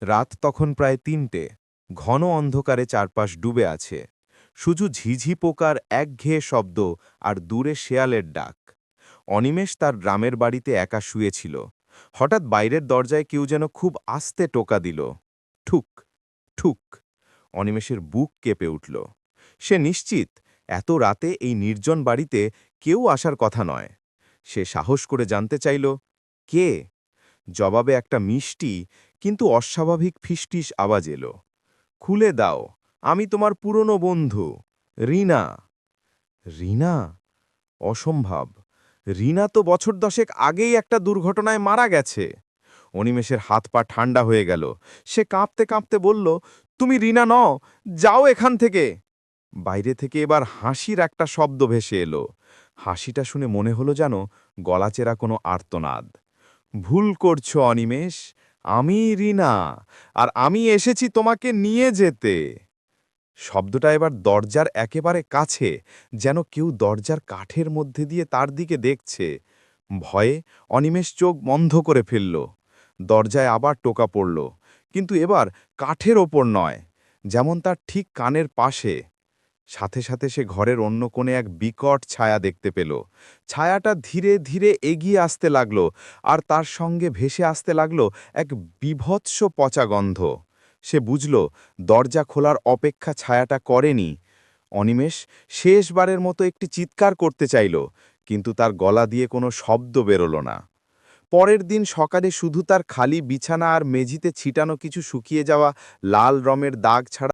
রাত তখন প্রায় ৩টে। ঘন অন্ধকারে চারপাশ ডুবে আছে। শুধু ঝিঝি পোকার একঘেয়ে শব্দ আর দূরে শেয়ালের ডাক। অনিমেষ তার গ্রামের বাড়িতে একা শুয়েছিল। হঠাৎ বাইরের দরজায় কেউ যেন খুব আস্তে টোকা দিল। ঠুক, ঠুক। অনিমেষের বুক কেঁপে উঠল। সে নিশ্চিত এত রাতে এই নির্জন বাড়িতে কেউ আসার কথা নয়। সে সাহস করে জানতে চাইল, কে? জবাবে একটা মিষ্টি কিন্তু অস্বাভাবিক ফিসটিস আওয়াজ এলো। খুলে দাও, আমি তোমার পুরনো বন্ধু, রিনা। রিনা? অসম্ভব। রিনা তো বছর 10 আগেই একটা দুর্ঘটনায় মারা গেছে। অনিমেষের হাত পা ঠান্ডা হয়ে গেল। সে কাঁপতে কাঁপতে বলল, তুমি রিনা নও, যাও এখান থেকে। বাইরে থেকে এবার হাসির একটা শব্দ ভেসে এলো। হাসিটা শুনে মনে হলো যেন গলাচেরা কোনো আর্তনাদ। ভুল করছো অনিমেষ, আমি রিনা, আর আমি এসেছি তোমাকে নিয়ে যেতে। শব্দটা এবার দরজার একেবারে কাছে, যেন কেউ দরজার কাঠের মধ্যে দিয়ে তার দিকে দেখছে। ভয়ে অনিমেষ চোখ বন্ধ করে ফেলল। দরজায় আবার টোকা পড়ল, কিন্তু এবার কাঠের ওপর নয়, যেমন তার ঠিক কানের পাশে। সাথে সাথে সে ঘরের অন্য কোণে এক বিকট ছায়া দেখতে পেল। ছায়াটা ধীরে ধীরে এগিয়ে আসতে লাগল, আর তার সঙ্গে ভেসে আসতে লাগল এক বীভৎস পচা গন্ধ। সে বুঝল দরজা খোলার অপেক্ষা ছায়াটা করেনি। অনিমেষ শেষবারের মতো একটি চিৎকার করতে চাইল, কিন্তু তার গলা দিয়ে কোনো শব্দ বেরোল না। পরের দিন সকালে শুধু তার খালি বিছানা আর মেঝিতে ছিটানো কিছু শুকিয়ে যাওয়া লাল রঙের দাগ ছাড়া